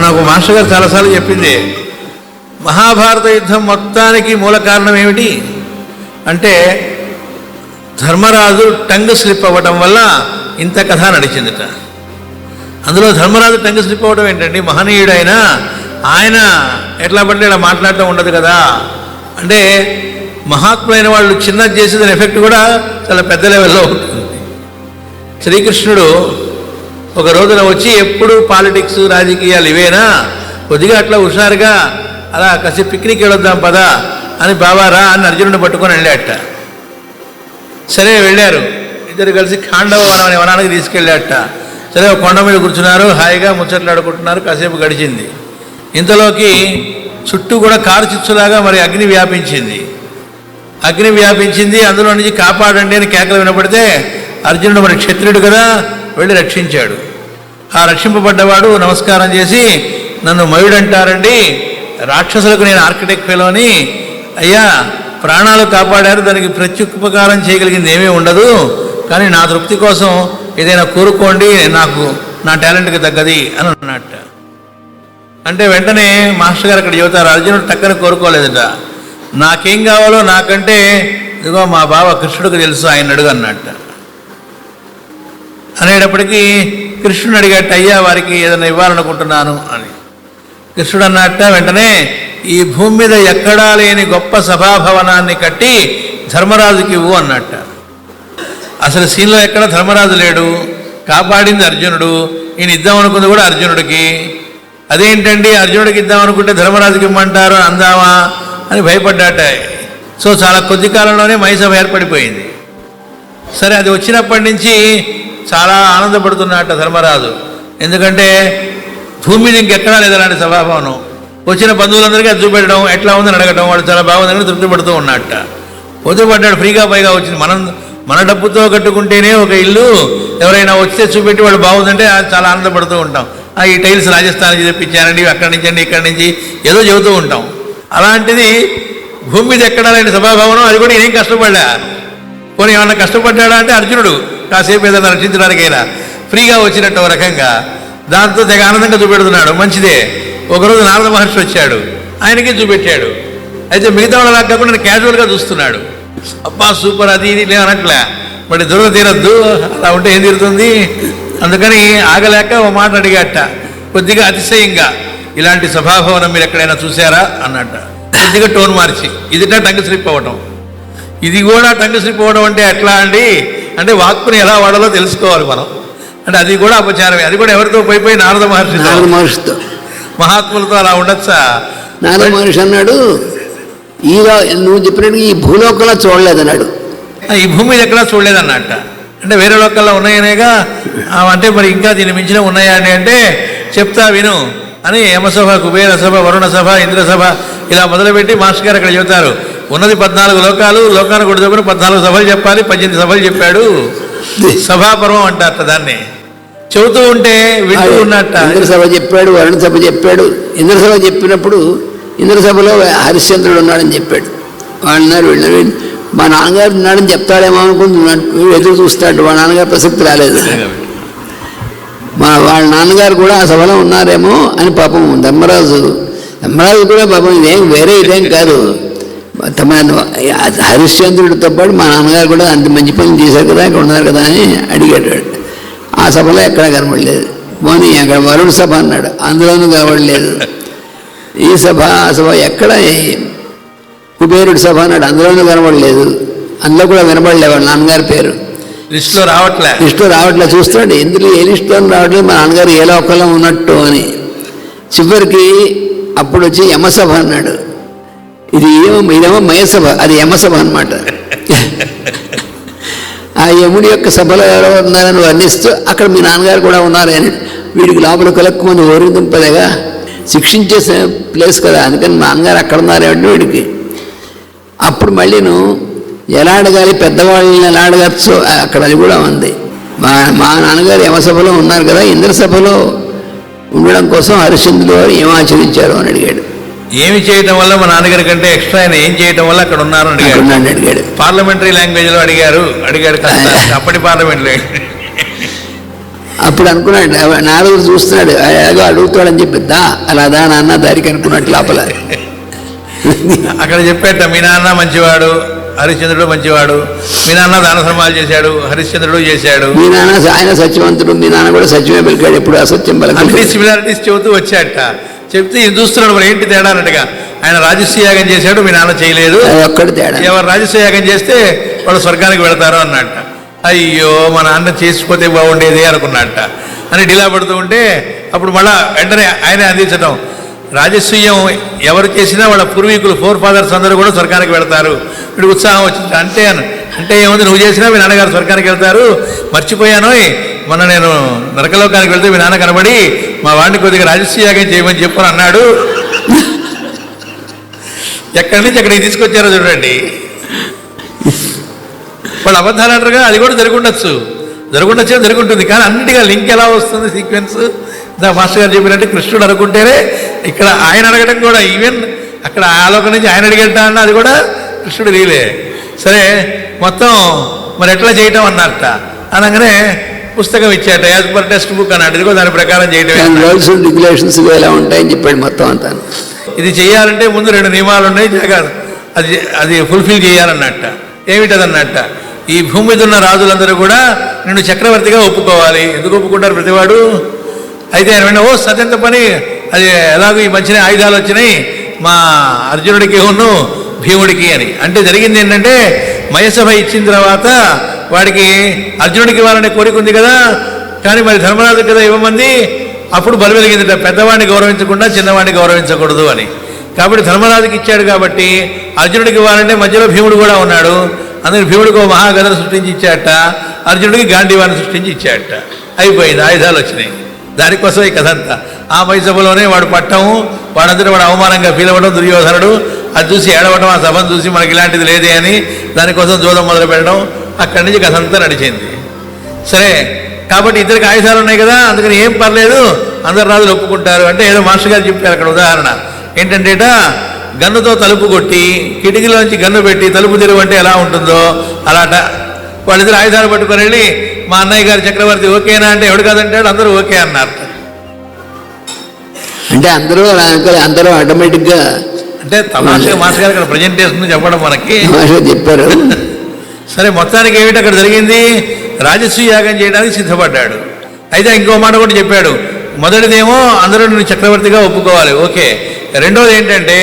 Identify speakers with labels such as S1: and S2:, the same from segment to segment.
S1: మనకు మాస్టర్ గారు చాలాసార్లు చెప్పింది, మహాభారత యుద్ధం మొత్తానికి మూల కారణం ఏమిటి అంటే ధర్మరాజు టంగ్ స్లిప్ అవ్వటం వల్ల ఇంత కథ నడిచిందిట. అందులో ధర్మరాజు టంగ్ స్లిప్ అవ్వడం ఏంటండి, మహనీయుడైన ఆయన ఎట్లా పడితే ఇలా మాట్లాడటం ఉండదు కదా. అంటే మహాత్ములైన వాళ్ళు చిన్నది చేసే దాని ఎఫెక్ట్ కూడా చాలా పెద్ద లెవెల్లో ఉంటుంది. శ్రీకృష్ణుడు ఒక రోజున వచ్చి ఎప్పుడు పాలిటిక్స్ రాజకీయాలు ఇవేనా, కొద్దిగా అట్లా హుషారుగా అలా కాసేపు పిక్నిక్ వెళ్ళొద్దాం పదా అని బాబారా అని అర్జునుడిని పట్టుకొని వెళ్ళాట. సరే వెళ్ళారు, ఇద్దరు కలిసి ఖాండవవనం అనే వనానికి తీసుకెళ్ళాట. సరే ఒక కొండ మీద కూర్చున్నారు, హాయిగా ముచ్చట్లాడుకుంటున్నారు, కాసేపు గడిచింది. ఇంతలోకి చుట్టూ కూడా కారు చిచ్చులాగా మరి అగ్ని వ్యాపించింది. అందులో నుంచి కాపాడండి అని కేకలు వినపడితే అర్జునుడు మరి క్షత్రియుడు కదా వెళ్ళి రక్షించాడు. ఆ రక్షింపబడ్డవాడు నమస్కారం చేసి, నన్ను మయుడంటారండి, రాక్షసులకు నేను ఆర్కిటెక్ట్ ఫెలోని, అయ్యా ప్రాణాలు కాపాడారు, దానికి ప్రత్యుపకారం చేయగలిగింది ఏమీ ఉండదు, కానీ నా తృప్తి కోసం ఏదైనా కోరుకోండి, నాకు నా టాలెంట్కి తగ్గది అని అన్నట్ట. అంటే వెంటనే మాస్టర్ గారు అక్కడ చెబుతారు, అర్జునుడు టక్కన కోరుకోలేదట, నాకేం కావాలో నాకంటే ఇదిగో మా బావ కృష్ణుడికి తెలుసు, ఆయన అడుగు అన్నట్ట. అనేటప్పటికీ కృష్ణుడు అడిగట్ట, అయ్యా వారికి ఏదైనా ఇవ్వాలనుకుంటున్నాను అని. కృష్ణుడు అన్నట్ట, వెంటనే ఈ భూమి మీద ఎక్కడా లేని గొప్ప సభాభవనాన్ని కట్టి ధర్మరాజుకి ఇవ్వు అన్నట్ట. అసలు సీన్లో ఎక్కడ ధర్మరాజు లేడు, కాపాడింది అర్జునుడు, ఈయన ఇద్దామనుకుంది కూడా అర్జునుడికి. అదేంటండి అర్జునుడికి ఇద్దామనుకుంటే ధర్మరాజుకి ఇమ్మంటారు అందామా అని భయపడ్డాట. సో చాలా కొద్ది కాలంలోనే మైసభ ఏర్పడిపోయింది. సరే అది వచ్చినప్పటి నుంచి చాలా ఆనందపడుతున్నట్ట ధర్మరాజు, ఎందుకంటే భూమి మీద ఇంకెక్కడా లేదు అలాంటి సభాభవనం. వచ్చిన బంధువులందరికీ అది చూపెట్టడం, ఎట్లా ఉందని అడగడం, వాడు చాలా బాగుందని తృప్తి పడుతూ ఉన్నట్ట. పొద్దుపడ్డాడు, ఫ్రీగా పైగా వచ్చింది. మన డబ్బుతో కట్టుకుంటేనే ఒక ఇల్లు, ఎవరైనా వస్తే చూపెట్టి వాళ్ళు బాగుందంటే చాలా ఆనందపడుతూ ఉంటాం. ఈ టైల్స్ రాజస్థాన్ నుంచి తెప్పించానండి, అక్కడి నుంచి అండి ఇక్కడి నుంచి ఏదో చెబుతూ ఉంటాం. అలాంటిది భూమి మీద ఎక్కడా లేని సభాభవనం, అది కూడా ఏం కష్టపడ్డా. పోనీ ఏమన్నా కష్టపడ్డా అంటే అర్జునుడు కాసేపు ఏదైనా రక్షించడానికైనా ఫ్రీగా వచ్చినట్టు ఒక రకంగా, దాంతో తెగ ఆనందంగా చూపెడుతున్నాడు. మంచిదే. ఒకరోజు నారద మహర్షి వచ్చాడు, ఆయనకి చూపెట్టాడు. అయితే మిగతా వాళ్ళ కాకుండా నేను క్యాజువల్గా చూస్తున్నాడు. అబ్బా సూపర్ అది ఇది లేవనట్లే, మరి దొరక తీరద్దు, అలా ఉంటే ఏం తీరుతుంది. అందుకని ఆగలేక ఓ మాట అడిగాట కొద్దిగా అతిశయంగా, ఇలాంటి సభాభవనం మీరు ఎక్కడైనా చూసారా అన్నట్ట. కొద్దిగా టోన్ మార్చి, ఇదిట టంగ్ స్లిప్ అవ్వటం, ఇది కూడా టంగ్ స్లిప్ అవ్వడం అంటే ఎట్లా అండి అంటే వాక్కుని ఎలా వాడాలో తెలుసుకోవాలి మనం. అంటే అది కూడా అపచారమే. అది కూడా ఎవరితో పోయిపోయి నారద మహర్షితో మహాత్ములతో అలా ఉండొచ్చా?
S2: నారద మహర్షి అన్నాడు, నువ్వు చెప్పినట్టు ఈ భూలోకంలో చూడలేదన్నాడు.
S1: ఈ భూమి మీద ఎక్కడా చూడలేదన్నట్ట. అంటే వేరే లోకల్లో ఉన్నాయనేగా, అంటే మరి ఇంకా దీన్ని మించిన ఉన్నాయా అని అంటే చెప్తా విను అని యమసభ, కుబేర సభ, వరుణ సభ, ఇంద్రసభ ఇలా మొదలుపెట్టి మాస్టర్ గారు అక్కడ చెబుతారు. ఉన్నది 14 లోకాలు, లోకానికి కూడా చెప్పిన 14 సభలు చెప్పాలి, 18 సభలు చెప్పాడు. సభాపర్వం అంటారట దాన్ని. చెబుతూ ఉంటే వింటూ ఉన్నట్ట.
S2: ఇంద్రసభ చెప్పాడు, వరుణ సభ చెప్పాడు. ఇంద్రసభ చెప్పినప్పుడు ఇంద్రసభలో హరిశ్చంద్రుడు ఉన్నాడని చెప్పాడు. వాళ్ళన్నారు మా నాన్నగారు ఉన్నాడని చెప్తాడేమో అనుకుంటున్నాడు, ఎదురు చూస్తాడు. వాళ్ళ నాన్నగారు ప్రసక్తి రాలేదు. వాళ్ళ నాన్నగారు కూడా ఆ సభలో ఉన్నారేమో అని పాపం ధర్మరాజు కూడా పాపం ఇదేం వేరే ఇదేం కాదు, తమ హరిశ్చంద్రుడితో పాటు మా నాన్నగారు కూడా అంత మంచి పనులు చేశారు కదా, ఇక్కడ ఉన్నారు కదా అని అడిగాడు. ఆ సభలో ఎక్కడా కనబడలేదు. పోనీ అక్కడ వరుణ సభ అన్నాడు, అందులోనూ కనబడలేదు. ఈ సభ ఆ సభ ఎక్కడ, కుబేరుడి సభ అన్నాడు, అందులోనూ కనబడలేదు. అందులో కూడా వినబడలేదు వాళ్ళ నాన్నగారి పేరు.
S1: లిస్టులో రావట్లే
S2: చూస్తాడు, ఎందుకు ఏ లిస్టులో రావట్లేదు, మా నాన్నగారు ఏ లోకంలో ఉన్నట్టు అని. చివరికి అప్పుడు వచ్చి యమసభ అన్నాడు. ఇదేమో మయసభ, అది యమసభ అన్నమాట. ఆ యముడి యొక్క సభలో ఎవరో ఉన్నారని వర్ణిస్తూ అక్కడ మీ నాన్నగారు కూడా ఉన్నారని వీడికి లోపల కలక్కుమంది ఓరిందింపలేగా, శిక్షించే ప్లేస్ కదా, అందుకని మా నాన్నగారు అక్కడ ఉన్నారేమంటే వీడికి. అప్పుడు మళ్ళీ నువ్వు ఎలా అడగాలి, పెద్దవాళ్ళని ఎలా అడగచ్చు, అక్కడ అది కూడా ఉంది. మా నాన్నగారు యమసభలో ఉన్నారు కదా, ఇంద్రసభలో ఉండడం కోసం హరిశ్చంద్రుడు వారు ఏం ఆచరించారు అని అడిగాడు.
S1: ఏమి చేయటం వల్ల మా నాన్నగారి కంటే ఎక్స్ట్రా ఆయన ఏం చేయటం వల్ల అక్కడ ఉన్నారు అని అడిగాడు. పార్లమెంటరీ లాంగ్వేజ్లో అడిగాడు. అప్పటి పార్లమెంట్లో
S2: అప్పుడు అనుకున్నాడు, నారదుడు చూస్తున్నాడు, ఏదో అడుగుతాడని చెప్పిద్దా అలాదా నాన్న దారికి అనుకున్నట్టు లోపల.
S1: అక్కడ చెప్పేట మీ నాన్న మంచివాడు, హరిశ్చంద్రుడు మంచివాడు, మీ నాన్న దాన ధర్మాలు చేశాడు, హరిశ్చంద్రుడు చేశాడు,
S2: మీ నాన్న ఆయన సత్యవంతుడు, మీ నాన్న కూడా సత్యమే పలికాడు, ఎప్పుడు అసత్యం పలికాడు.
S1: అన్ని సిమిలారిటీస్ చెబుతూ వచ్చాట. చెప్తే ఇది చూస్తున్నాడు, మరి ఏంటి తేడా అన్నట్టుగా. ఆయన రాజస్వ యాగం చేశాడు, మీ నాన్న చేయలేదు,
S2: ఒక్కటి తేడా.
S1: ఎవరు రాజస్వ యాగం చేస్తే వాళ్ళు స్వర్గానికి వెళతారు అన్నట్ట. అయ్యో మా నాన్న చేసిపోతే బాగుండేది అనుకున్నట్ట అని డిలా పడుతూ ఉంటే అప్పుడు మళ్ళా వెంటనే ఆయన అందించడం, రాజస్వీయం ఎవరు చేసినా వాళ్ళ పూర్వీకులు 4 ఫాదర్స్ అందరూ కూడా స్వర్గానికి వెళతారు. ఇప్పుడు ఉత్సాహం వచ్చింది. అంటే ఏముంది, నువ్వు చేసినా మీ నాన్నగారు స్వర్గానికి వెళ్తారు, మర్చిపోయాను మొన్న నేను నరకలోకానికి వెళ్తే మీ నాన్న కనబడి మా వాడిని కొద్దిగా రాజస్వీ యాగం చేయమని చెప్పని అన్నాడు. ఎక్కడి నుంచి ఎక్కడికి తీసుకొచ్చారో చూడండి. వాళ్ళు అబద్ధాలు అంటారుగా, అది కూడా జరుగుండొచ్చు, జరుగుంటుంది. కానీ అన్నిటిగా లింక్ ఎలా వస్తుంది సీక్వెన్స్? మాస్టర్ గారు చెప్పినట్టు కృష్ణుడు అనుకుంటేనే ఇక్కడ ఆయన అడగడం కూడా, ఈవెన్ అక్కడ ఆలోకం నుంచి ఆయన అడిగేట అన్న అది కూడా కృష్ణుడు రీలే. సరే మొత్తం మరి ఎట్లా చేయటం అన్నట్ట అనగానే పుస్తకం ఇచ్చాట, యాజ్ పర్ టెక్స్ట్ బుక్ అన్నట్టు. ఇదిగో దాని ప్రకారం చేయటం,
S2: రూల్స్ అండ్ రెగ్యులేషన్స్ ఎలా ఉంటాయని చెప్పాడు మొత్తం అంతా.
S1: ఇది చేయాలంటే ముందు 2 నియమాలు ఉన్నాయి, అది ఫుల్ఫిల్ చేయాలన్నట్ట. ఏమిటదన్నట్ట, ఈ భూమి మీద ఉన్న రాజులందరూ కూడా నిన్ను చక్రవర్తిగా ఒప్పుకోవాలి. ఎందుకు ఒప్పుకుంటారు ప్రతివాడు? అయితే ఆయన వెంటనే, ఓ సత్యంత పని, అది ఎలాగో ఈ మంచిగా ఆయుధాలు వచ్చినాయి మా అర్జునుడికి ఉన్ను భీముడికి అని. అంటే జరిగింది ఏంటంటే, మయసభ ఇచ్చిన తర్వాత వాడికి అర్జునుడికి ఇవ్వాలనే కోరిక ఉంది కదా, కానీ మరి ధర్మరాజు కదా ఇవ్వమంది. అప్పుడు బలి వెలిగిందిట, పెద్దవాడిని గౌరవించకుండా చిన్నవాడిని గౌరవించకూడదు అని. కాబట్టి ధర్మరాజుకి ఇచ్చాడు కాబట్టి అర్జునుడికి ఇవ్వాలంటే మధ్యలో భీముడు కూడా ఉన్నాడు. అందుకని భీముడికి ఒక మహాగదను సృష్టించి ఇచ్చాట, అర్జునుడికి గాంధీవాన్ని సృష్టించి ఇచ్చాట. అయిపోయింది, ఆయుధాలు వచ్చినాయి. దానికోసం ఈ కథ అంతా. ఆ మైసభలోనే వాడు పట్టము, వాడంతటా వాడు అవమానంగా ఫీల్ అవ్వడం, దుర్యోధనుడు అది చూసి ఏడవడం, ఆ సభను చూసి మనకి ఇలాంటిది లేదే అని దానికోసం జోదం మొదలు పెట్టడం. అక్కడి నుంచి కథ అంతా నడిచింది. సరే, కాబట్టి ఇద్దరికి ఆయుధాలు ఉన్నాయి కదా, అందుకని ఏం పర్లేదు, అందరు రాజులు ఒప్పుకుంటారు. అంటే ఏదో మాస్టర్ గారు చెప్పారు అక్కడ ఉదాహరణ ఏంటంటేట, గన్నుతో తలుపు కొట్టి కిటికీలోంచి గన్ను పెట్టి తలుపు తెరువు అంటే ఎలా ఉంటుందో అలాట. వాళ్ళిద్దరు ఆయుధాలు పట్టుకొని వెళ్ళి మా అన్నయ్య గారు చక్రవర్తి ఓకేనా అంటే ఎవడు కాదంటాడు, అందరూ ఓకే అన్నారు.
S2: అంటే అందరూ ఆటోమేటిక్గా,
S1: అంటే తమాషగా మాస్టర్ గారు అక్కడ ప్రజెంటేషన్ చెప్పడం మనకి
S2: చెప్పారు.
S1: సరే, మొత్తానికి ఏమిటి అక్కడ జరిగింది, రాజస్వీ యాగం చేయడానికి సిద్ధపడ్డాడు. అయితే ఇంకో మాట కూడా చెప్పాడు. మొదటిదేమో అందరూ నిన్ను చక్రవర్తిగా ఒప్పుకోవాలి, ఓకే. రెండోది ఏంటంటే,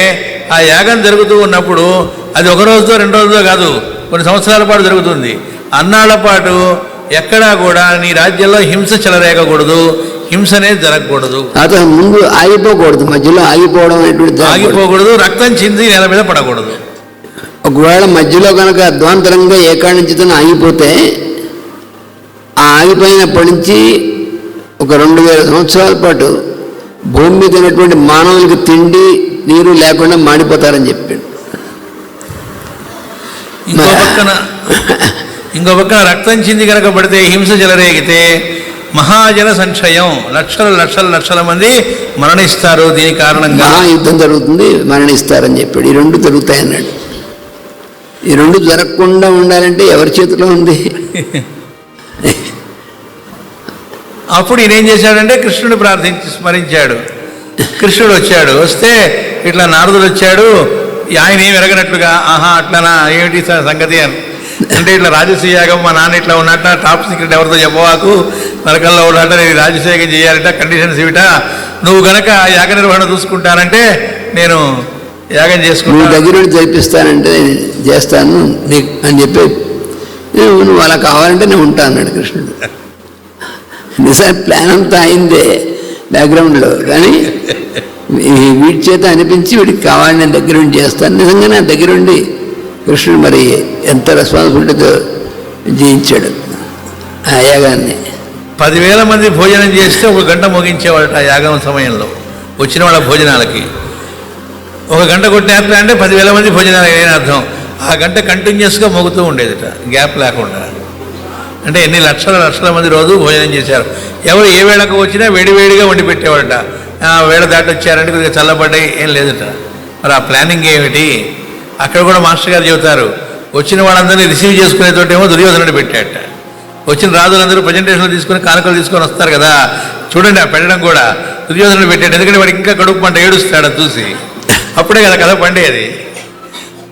S1: ఆ యాగం జరుగుతూ ఉన్నప్పుడు అది 1 రోజుతో 2 రోజుతో కాదు, కొన్ని సంవత్సరాల పాటు జరుగుతుంది. అన్నాళ్ల పాటు ఎక్కడా కూడా నీ రాజ్యంలో హింస చెలరేగకూడదు, హింస అనేది జరగకూడదు.
S2: అతను ముందు ఆగిపోకూడదు, మధ్యలో ఆగిపోవడం
S1: ఆగిపోకూడదు, రక్తం చింది నేల మీద పడకూడదు.
S2: ఒకవేళ మధ్యలో కనుక అధ్వాంతరంగా ఏకాణించితను ఆగిపోతే, ఆ ఆగిపోయినప్పటి నుంచి ఒక 2000 సంవత్సరాల పాటు భూమి మీద ఉన్నటువంటి మానవులకి తిండి నీరు లేకుండా మాడిపోతారని చెప్పాడు.
S1: ఇంకో పక్కన రక్తం చింది కనుక పడితే, హింస చెలరేగితే మహాజన సంక్షయం, లక్షల మంది మరణిస్తారు. దీని కారణంగా
S2: యుద్ధం జరుగుతుంది, మరణిస్తారని చెప్పాడు. ఈ 2 జరుగుతాయన్నాడు. ఈ 2 జరగకుండా ఉండాలంటే ఎవరి చేతిలో ఉంది?
S1: అప్పుడు ఈయన ఏం చేశాడంటే, కృష్ణుడు స్మరించాడు. కృష్ణుడు వచ్చాడు. వస్తే ఇట్లా నారదుడు వచ్చాడు. ఆయన ఏమి ఎరగనట్లుగా, ఆహా అట్లనా, ఏమిటి సంగతి అని అంటే, ఇట్లా రాజస్వీ యాగం మా నాన్న ఇట్లా ఉన్నట్ట, టాప్ సీక్రెట్ ఎవరితో చెప్పవాకు, నరకంలో ఉన్నట్ట, నేను రాజస్వీ యాగం చేయాలంట, కండిషన్స్ ఇవిట, నువ్వు గనక యాగ నిర్వహణ చూసుకుంటానంటే నేను యాగం చేసుకుంటాను,
S2: దగ్గర జరిపిస్తానంటే చేస్తాను అని చెప్పి, నువ్వు అలా కావాలంటే నేను ఉంటా అన్నాడు కృష్ణుడు. నిజానికి ప్లాన్ అంతా అయిందే బ్యాక్గ్రౌండ్లో, కానీ వీడి చేత అనిపించి వీడికి కావాలని నేను దగ్గరుండి చేస్తాను. నిజంగానే దగ్గరుండి కృష్ణుడు మరి ఎంత రెస్పాన్సిబిలిటీతో జీవించాడు ఆ యాగాన్ని.
S1: 10,000 మంది భోజనం చేస్తే 1 గంట ముగించేవాళ్ళట. ఆ యాగం సమయంలో వచ్చిన వాళ్ళ భోజనాలకి 1 గంట కొట్టినట్టు అంటే 10,000 మంది భోజనాలు అయిన అర్థం. ఆ గంట కంటిన్యూస్గా మోగుతూ ఉండేదిట, గ్యాప్ లేకుండా. అంటే ఎన్ని లక్షల మంది రోజు భోజనం చేశారు. ఎవరు ఏ వేళకు వచ్చినా వేడివేడిగా వండి పెట్టేవాడట. వేళ దాటి వచ్చారంటే కొద్దిగా చల్లబడ్డాయి, ఏం లేదట. మరి ఆ ప్లానింగ్ ఏమిటి? అక్కడ కూడా మాస్టర్ గారు చెబుతారు, వచ్చిన వాళ్ళందరినీ రిసీవ్ చేసుకునేతోటేమో దుర్యోధనుడు పెట్టాట. వచ్చిన రాజులందరూ ప్రజెంటేషన్లు తీసుకొని కానుకలు తీసుకొని వస్తారు కదా, చూడండి ఆ పెట్టడం కూడా దుర్యోధనుడు పెట్టాడు. ఎందుకంటే వాడికి ఇంకా కడుపు పంట ఏడుస్తాడు అది చూసి, అప్పుడే కదా కథ పండేది.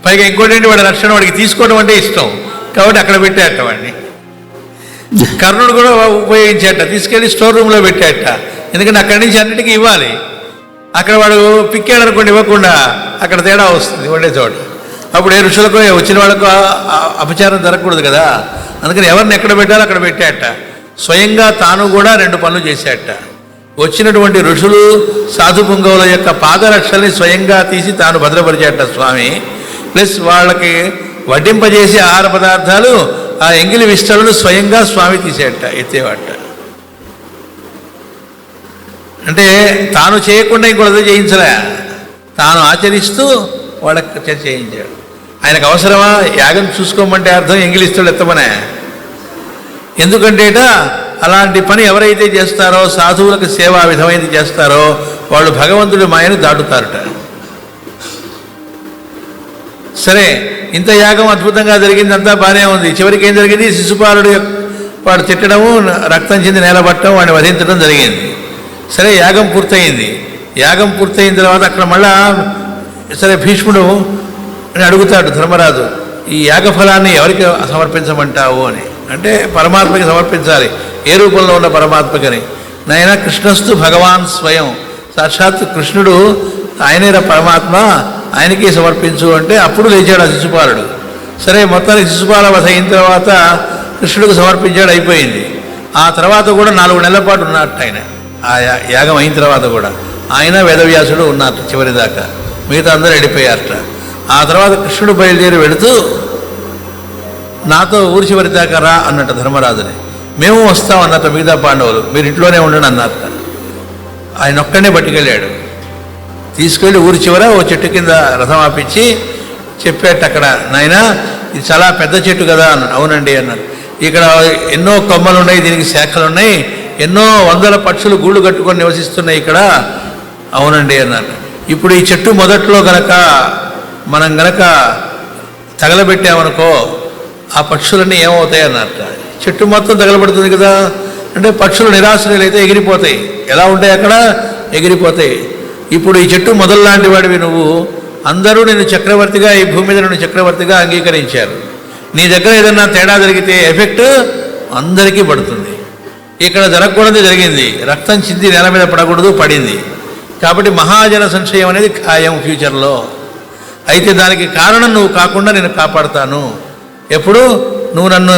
S1: పైగా ఇంకోటి ఏంటి, వాడి రక్షణ వాడికి తీసుకోవడం అంటే ఇష్టం కాబట్టి అక్కడ పెట్టాట వాడిని. కర్ణుడు కూడా ఉపయోగించాట, తీసుకెళ్ళి స్టోర్ రూమ్లో పెట్టాట. ఎందుకంటే అక్కడి నుంచి అన్నిటికీ ఇవ్వాలి. అక్కడ వాడు పిక్కాడు అనుకోండి, ఇవ్వకుండా అక్కడ తేడా వస్తుంది వండే చోట. అప్పుడు ఏ ఋషులకు వచ్చిన వాళ్ళకు అపచారం జరగకూడదు కదా, అందుకని ఎవరిని ఎక్కడ పెట్టాలో అక్కడ పెట్టాట. స్వయంగా తాను కూడా 2 పనులు చేశాట. వచ్చినటువంటి ఋషులు సాధు పుంగవుల యొక్క పాదరక్షల్ని స్వయంగా తీసి తాను భద్రపరిచాట స్వామి. ప్లస్ వాళ్ళకి వడ్డింపజేసే ఆహార పదార్థాలు ఆ ఎంగిలి విష్టలను స్వయంగా స్వామి తీసేట, ఎత్తేవాట. అంటే తాను చేయకుండా ఇంకొకటి చేయించలే, తాను ఆచరిస్తూ వాళ్ళకి చేయించాడు. ఆయనకు అవసరమా యాగం చూసుకోమంటే అర్థం ఎంగిలిస్తాడు ఎత్తమనే. ఎందుకంటేట అలాంటి పని ఎవరైతే చేస్తారో, సాధువులకు సేవ ఆ విధమైనది చేస్తారో వాళ్ళు భగవంతుడి మాయను దాటుతారట. సరే, ఇంత యాగం అద్భుతంగా జరిగింది, అంతా బాగానే ఉంది. చివరికి ఏం జరిగింది, శిశుపాలుడు వాడు తిట్టడము, రక్తం చెంది నేలబట్టడం, వాడిని వధించడం జరిగింది. సరే, యాగం పూర్తయింది. యాగం పూర్తయిన తర్వాత అక్కడ మళ్ళా సరే భీష్ముడు అని అడుగుతాడు ధర్మరాజు, ఈ యాగఫలాన్ని ఎవరికి సమర్పించమంటావు అని. అంటే పరమాత్మకి సమర్పించాలి. ఏ రూపంలో ఉన్న పరమాత్మకని. నాయన కృష్ణస్తు భగవాన్ స్వయం, సాక్షాత్ కృష్ణుడు ఆయనే పరమాత్మ, ఆయనకి సమర్పించు అంటే అప్పుడు లేచాడు ఆ శిశుపాలుడు. సరే, మొత్తానికి శిశుపాల వధ అయిన తర్వాత కృష్ణుడికి సమర్పించాడు, అయిపోయింది. ఆ తర్వాత కూడా 4 నెలల పాటు ఉన్నట్టు ఆయన. ఆ యాగం అయిన తర్వాత కూడా ఆయన వేదవ్యాసుడు ఉన్నట్టు చివరిదాకా, మిగతా అందరూ వెళ్ళిపోయారట. ఆ తర్వాత కృష్ణుడు బయలుదేరి వెళుతూ నాతో ఊరి చివరి దాకా రా అన్నట్టు ధర్మరాజుని. మేము వస్తాం అన్నట్టు మిగతా పాండవులు, మీరు ఇంట్లోనే ఉండండి అన్నట్ట. ఆయన ఒక్కడే పట్టుకెళ్ళాడు. తీసుకెళ్ళి ఊరి చివర ఓ చెట్టు కింద రథం ఆపించి చెప్పాట, అక్కడ నాయన ఇది చాలా పెద్ద చెట్టు కదా అన్నాడు. అవునండి అన్నాడు. ఇక్కడ ఎన్నో కొమ్మలు ఉన్నాయి, దీనికి శాఖలు ఉన్నాయి, ఎన్నో వందల పక్షులు గూళ్ళు కట్టుకొని నివసిస్తున్నాయి ఇక్కడ. అవునండి అన్నాడు. ఇప్పుడు ఈ చెట్టు మొదట్లో మనం గనక తగలబెట్టామనుకో ఆ పక్షులన్నీ ఏమవుతాయి అన్నట్ట. చెట్టు మొత్తం తగలబడుతుంది కదా, అంటే పక్షులు నిరాశ్రయులైతే ఎగిరిపోతాయి. ఎలా ఉంటాయి అక్కడ, ఎగిరిపోతాయి. ఇప్పుడు ఈ చెట్టు మొదల్లాంటి వాడివి నువ్వు, అందరూ నేను చక్రవర్తిగా, ఈ భూమి మీద నన్ను చక్రవర్తిగా అంగీకరించారు. నీ దగ్గర ఏదన్నా తేడా జరిగితే ఎఫెక్ట్ అందరికీ పడుతుంది. ఇక్కడ జరగకూడదు జరిగింది, రక్తం చింది నేల మీద పడకూడదు, పడింది. కాబట్టి మహాజన సంశయం అనేది ఖాయం ఫ్యూచర్లో. అయితే దానికి కారణం నువ్వు కాకుండా నేను కాపాడుతాను. ఎప్పుడు నువ్వు నన్ను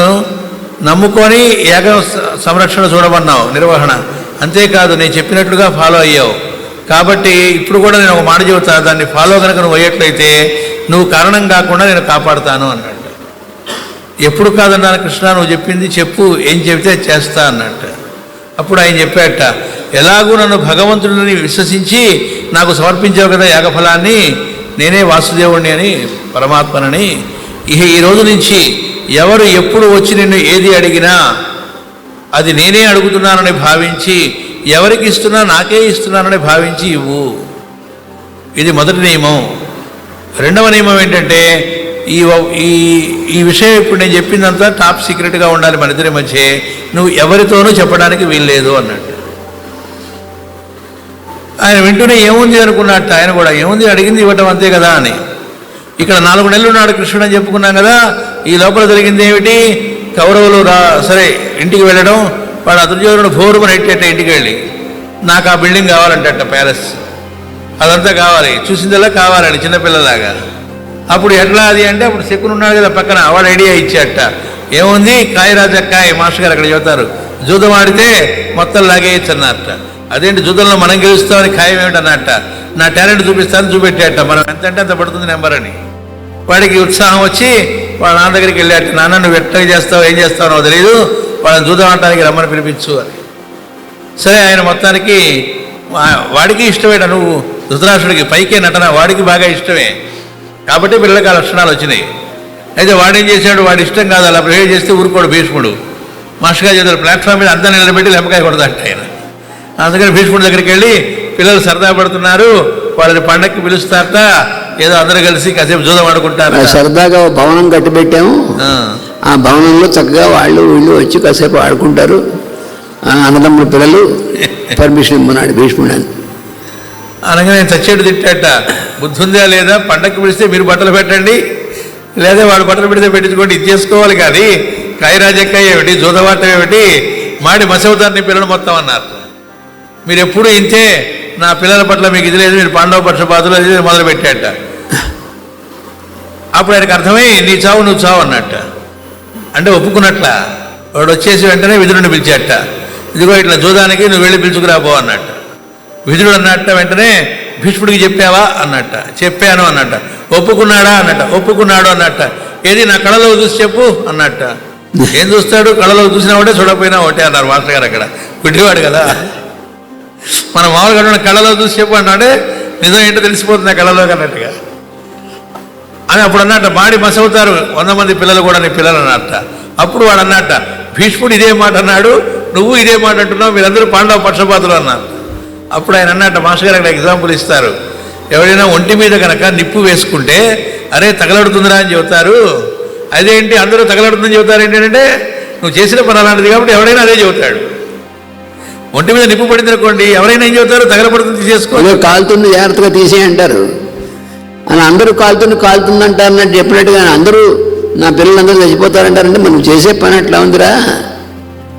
S1: నమ్ముకొని యాగం సంరక్షణ చూడమన్నావు, నిర్వహణ, అంతేకాదు నేను చెప్పినట్లుగా ఫాలో అయ్యావు. కాబట్టి ఇప్పుడు కూడా నేను ఒక మాట చెబుతా, దాన్ని ఫాలో కనుక నువ్వు అయ్యేట్లయితే నువ్వు కారణం కాకుండా నేను కాపాడుతాను అన్నాడు. ఎప్పుడు కాదన్నాను కృష్ణ, నువ్వు చెప్పింది చెప్పు, ఏం చెబితే చేస్తా అన్నట్టు. అప్పుడు ఆయన చెప్పాట, ఎలాగూ నన్ను భగవంతుడిని విశ్వసించి నాకు సమర్పించావు కదా యాగఫలాన్ని, నేనే వాసుదేవుణ్ణి అని, పరమాత్మనని. ఈ రోజు నుంచి ఎవరు ఎప్పుడు వచ్చి నిన్ను ఏది అడిగినా అది నేనే అడుగుతున్నానని భావించి, ఎవరికి ఇస్తున్నా నాకే ఇస్తున్నానని భావించి ఇవ్వు. ఇది మొదటి నియమం. రెండవ నియమం ఏంటంటే, ఈ విషయం ఇప్పుడు నేను చెప్పిందంతా టాప్ సీక్రెట్గా ఉండాలి మన ఇద్దరి మధ్య, నువ్వు ఎవరితోనూ చెప్పడానికి వీల్లేదు అన్నట్టు. ఆయన వింటూనే ఏముంది అనుకున్నట్టు, ఆయన కూడా ఏముంది, అడిగింది ఇవ్వటం అంతే కదా అని. ఇక్కడ 4 నెలలు ఉన్నాడు కృష్ణుడు అని చెప్పుకున్నాం కదా. ఈ లోపల జరిగింది ఏమిటి, కౌరవులు సరే ఇంటికి వెళ్ళడం, వాడు దుర్యోధనుడు భోరుమని ఎట్టేట ఇంటికి వెళ్ళి, నాకు ఆ బిల్డింగ్ కావాలంటట, ప్యాలెస్ అదంతా కావాలి, చూసిందల్లా కావాలని చిన్నపిల్లలాగా. అప్పుడు ఎట్లా అది అంటే, అప్పుడు శకుని ఉన్నాడు కదా పక్కన, వాడు ఐడియా ఇచ్చాట. ఏముంది, కాయరాజా కాయ, మాస్టర్ గారు అక్కడ చెబుతారు, జూదం ఆడితే మొత్తం లాగేయచ్చు అన్నట్ట. అదేంటి జూదంలో మనం గెలుస్తామని ఖాయం ఏమిటన్నట్ట. నా టాలెంట్ చూపిస్తాను చూపెట్టాట, మనం ఎంత అంటే అంత పడుతుంది నెంబర్ అని. వాడికి ఉత్సాహం వచ్చి వాళ్ళ నాన్న దగ్గరికి వెళ్ళాట, నాన్న నువ్వు ఎట్లా చేస్తావు, ఏం చేస్తావో తెలియదు, వాళ్ళని జూదం ఆడటానికి రమ్మని పిలిపించు అని. సరే, ఆయన మొత్తానికి వాడికి ఇష్టమేట, నువ్వు ధృతరాష్ట్రుడికి పైకే నటన, వాడికి బాగా ఇష్టమే కాబట్టి పిల్లలకి ఆ లక్షణాలు వచ్చినాయి. అయితే వాడేం చేశాడు, వాడి ఇష్టం కాదు, అలా బిహేవ్ చేస్తే ఊరుకోడు భీష్ముడు. మాస్టర్గా చేశాడు, ప్లాట్ఫామ్ మీద అంతా నిలబెట్టి లెమ్మకాయ కొడతాడు ఆయన. అందుకని భీష్ముడి దగ్గరికి వెళ్ళి, పిల్లలు సరదా పడుతున్నారు, వాళ్ళని పండక్కి పిలుస్తారట, ఏదో అందరూ కలిసి కాసేపు జూదం ఆడుకుంటారు.
S2: సరదాగా భవనం కట్టిపెట్టాము, ఆ భవనంలో చక్కగా వాళ్ళు వీళ్ళు వచ్చి కాసేపు ఆడుకుంటారు. అన్నదమ్ముల పిల్లలు పర్మిషన్ ఇమ్మన్నాడు భీష్ముడు అని.
S1: అనగానే చచ్చేటు తిట్టాట, బుద్ధి ఉందా లేదా? పండక్కి పిలిస్తే మీరు బట్టలు పెట్టండి, లేదా వాడు బట్టలు పెడితే పెట్టించుకోండి, ఇది చేసుకోవాలి. కానీ కాయరాజక్కాయ ఏమిటి, జూదవాటం ఏమిటి, మాడి మసవుతారు నీ పిల్లలు మొత్తం అన్నారు. మీరు ఎప్పుడు ఇంతే, నా పిల్లల పట్ల మీకు ఇది లేదు, మీరు పాండవ పక్షపాతులు అది మొదలు పెట్టాట. అప్పుడు ఆయనకు అర్థమై నీ చావు నువ్వు చావు అన్నట్ట. అంటే ఒప్పుకున్నట్ల. వాడు వచ్చేసి వెంటనే విదురుని పిలిచాట, ఇదిగో ఇట్లా జూదానికి నువ్వు వెళ్ళి పిలుచుకురాబో అన్నట్ట. విదురుడు అన్నట్ట వెంటనే భీష్ముడికి చెప్పావా అన్నట్ట. చెప్పాను అన్నట్ట. ఒప్పుకున్నాడా అన్నట్ట. ఒప్పుకున్నాడు అన్నట్ట. ఏది నా కళలో చూసి చెప్పు అన్నట్ట. ఏం చూస్తాడు, కళలో చూసినా ఒకటే చూడకపోయినా ఒకటే అన్నారు మాస్టర్ గారు. అక్కడ గుడ్డివాడు కదా, మనం మామూలుగా కళలో చూసి చెప్పు అన్నాడే, నిజం ఏంటో తెలిసిపోతుంది ఆ కళలో అన్నట్టుగా అని అప్పుడు అన్నట్ట. మాడి మసవుతారు 100 మంది పిల్లలు కూడా నీ పిల్లలు అన్నట్ట. అప్పుడు వాడు అన్నట్ట, భీష్ముడు ఇదే మాట అన్నాడు, నువ్వు ఇదే మాట అంటున్నావు, మీరందరూ పాండవ పక్షపాతులు అన్నారు. అప్పుడు ఆయన అన్నట్ట, మాస్టర్ గారు అక్కడ ఎగ్జాంపుల్ ఇస్తారు. ఎవరైనా ఒంటి మీద కనుక నిప్పు వేసుకుంటే అరే తగలడుతుందిరా అని చెబుతారు. అదేంటి అందరూ తగలడుతుందని చెబుతారు ఏంటంటే, నువ్వు చేసిన పని అలాంటిది కాబట్టి ఎవరైనా అదే చెబుతాడు. ఒంటి మీద నిప్పు పడింది అనుకోండి, ఎవరైనా ఏం చెబుతారు, తగలబడుతుంది తీసేసుకో,
S2: కాలుతుంది జాగ్రత్తగా తీసే అంటారు. అని అందరూ కాలుతుంది అంటారు అన్నట్టు చెప్పినట్టుగా అందరూ నా పిల్లలందరూ చచ్చిపోతారంటారంటే మనం చేసే పని అట్లా ఉందిరా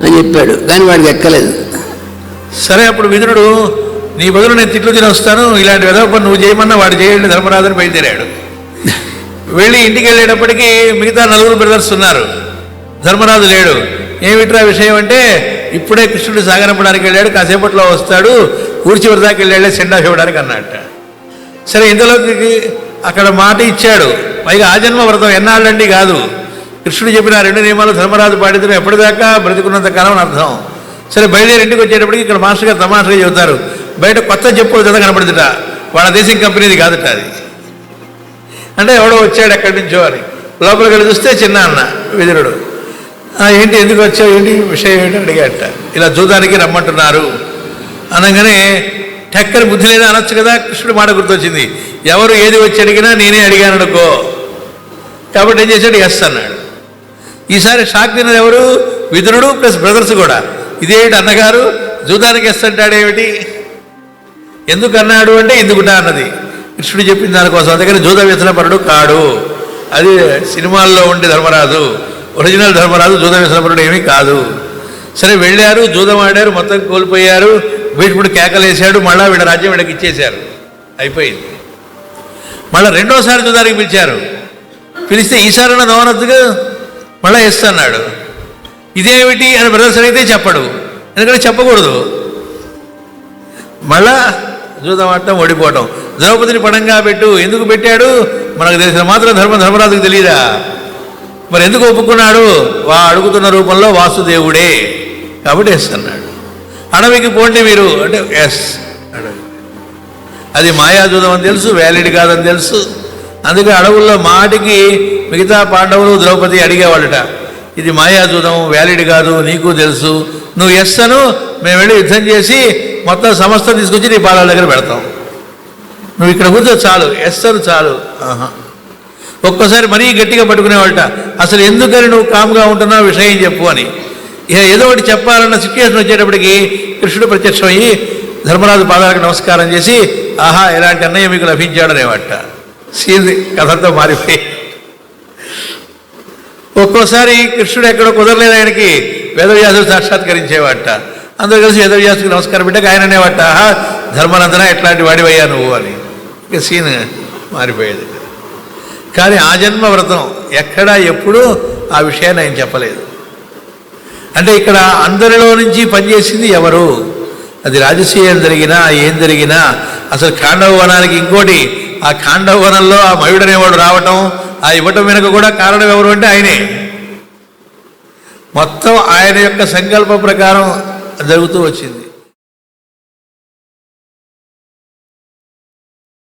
S2: అని చెప్పాడు. కానీ వాడికి ఎక్కలేదు.
S1: సరే అప్పుడు విదురుడు, నీ బదులు నేను తిట్లు తిని వస్తాను, ఇలాంటి విధవ పని నువ్వు చేయమన్నా వాడు చేయండి ధర్మరాజుని బయలుదేరాడు. వెళ్ళి ఇంటికి వెళ్ళేటప్పటికీ మిగతా 4 బ్రదర్స్ ఉన్నారు, ధర్మరాజు లేడు. ఏమిట్రా విషయం అంటే, ఇప్పుడే కృష్ణుడు సాగనంపడానికి వెళ్ళాడు, కాసేపట్లో వస్తాడు, ఊర్చి వరదాకి వెళ్ళాడే సెండ్ ఆఫ్ ఇవ్వడానికి అన్నట్ట. సరే ఇంతలోకి అక్కడ మాట ఇచ్చాడు, పైగా ఆజన్మ వ్రతం ఎన్నాళ్ళండి కాదు. కృష్ణుడు చెప్పిన 2 నియమాలు ధర్మరాజు పాటించడం ఎప్పటిదాకా బ్రతికున్నంత కాలం అని అర్థం. సరే బయలుదేరి ఇంటికి వచ్చేటప్పటికి ఇక్కడ మాస్టర్ గారు తమాషగా చెబుతారు, బయట కొత్త చెప్పులు జత కనపడుతుట, వాళ్ళ దేశం కంపెనీది కాదుట అది. అంటే ఎవడో వచ్చాడు ఎక్కడి నుంచో అని లోపలికి వెళ్ళి చూస్తే చిన్న అన్న విదురుడు. ఏంటి ఎందుకు వచ్చావు, ఏంటి విషయం ఏంటి అడిగాట. ఇలా జూదానికి రమ్మంటున్నారు అనగానే టక్కని బుద్ధి లేదా అనొచ్చు కదా. కృష్ణుడు మాట గుర్తొచ్చింది, ఎవరు ఏది వచ్చి అడిగినా నేనే అడిగాను అనుకో. కాబట్టి ఏం చేశాడు, ఎస్ అన్నాడు. ఈసారి షాక్ తిన్నది ఎవరు, విదురుడు ప్లస్ బ్రదర్స్ కూడా. ఇదేమిటి అన్నగారు జూదానికి ఎస్ అంటాడేమిటి, ఎందుకు అన్నాడు అంటే ఎందుకుటా అన్నది. కృష్ణుడు చెప్పిన దానికోసం. అందుకని జూద వ్యసనపరుడు కాడు, అది సినిమాల్లో ఉండే ధర్మరాజు, ఒరిజినల్ ధర్మరాజు జూద వ్యసనపరుడు ఏమీ కాదు. సరే వెళ్ళారు, జూదం ఆడారు, మొత్తం కోల్పోయారు. భీష్ముడు కేకలేశాడు, మళ్ళా వీళ్ళ రాజ్యం వీళ్ళకి ఇచ్చేశారు, అయిపోయింది. మళ్ళీ 2వసారి జూదానికి పిలిచారు. పిలిస్తే ఈసారైనా నవనద్దుగా మళ్ళీ ఎస్ అన్నాడు. ఇదేమిటి అని బ్రదర్స్ అడిగితే చెప్పడు, ఎందుకంటే చెప్పకూడదు. మళ్ళా జూదం ఆడటం, ఓడిపోవటం. ద్రౌపదిని పడంగా పెట్టు, ఎందుకు పెట్టాడు, మనకు తెలిసిన మాత్రం ధర్మరాజుకు తెలియదా, మరి ఎందుకు ఒప్పుకున్నాడు, అడుగుతున్న రూపంలో వాసుదేవుడే కాబట్టి ఎస్ అన్నాడు. అడవికి పోండి మీరు అంటే ఎస్ అడవి, అది మాయాజూదం అని తెలుసు, వ్యాలిడ్ కాదని తెలుసు. అందుకే అడవుల్లో మాటికి మిగతా పాండవులు ద్రౌపది అడిగేవాళ్ళట, ఇది మాయాజూదం, వ్యాలిడ్ కాదు, నీకు తెలుసు, నువ్వు ఎస్ అను, మేము వెళ్ళి యుద్ధం చేసి మొత్తం సమస్తం తీసుకొచ్చి నీ పాదాల దగ్గర పెడతాం, నువ్వు ఇక్కడ కూర్చో చాలు, ఎస్ అను చాలు. ఒక్కోసారి మరీ గట్టిగా పట్టుకునేవాళ్ళట, అసలు ఎందుకని నువ్వు కామ్గా ఉంటున్నావు, విషయం చెప్పు అని. ఇక ఏదో ఒకటి చెప్పాలన్న సిచ్యువేషన్ వచ్చేటప్పటికి కృష్ణుడు ప్రత్యక్షమయ్యి ధర్మరాజు పాదాలకు నమస్కారం చేసి, ఆహా ఎలాంటి అన్నయ్య మీకు లభించాడనేవాట. సీన్ కథంతో మారిపోయి ఒక్కోసారి కృష్ణుడు ఎక్కడో కుదరలేదు ఆయనకి, వేదవ్యాసుడు సాక్షాత్కరించేవాట. అందరూ కలిసి వేదవ్యాసుడికి నమస్కారం పెట్టాక ఆయన అనేవాట, ఆహా ధర్మనందన ఎట్లాంటి వాడివయ్యా నువ్వు అని. ఇక సీన్ మారిపోయేది. కానీ ఆ జన్మ వ్రతం ఎక్కడా ఎప్పుడూ ఆ విషయాన్ని ఆయన చెప్పలేదు. అంటే ఇక్కడ అందరిలో నుంచి పనిచేసింది ఎవరు, అది రాజసూయం జరిగినా ఏం జరిగినా. అసలు ఖాండవ వనానికి ఇంకోటి, ఆ ఖాండవ వనంలో ఆ మయుడనేవాడు రావటం, ఆ ఇవ్వటం వెనుక కూడా కారణం ఎవరు అంటే ఆయనే. మొత్తం ఆయన యొక్క సంకల్ప ప్రకారం జరుగుతూ వచ్చింది.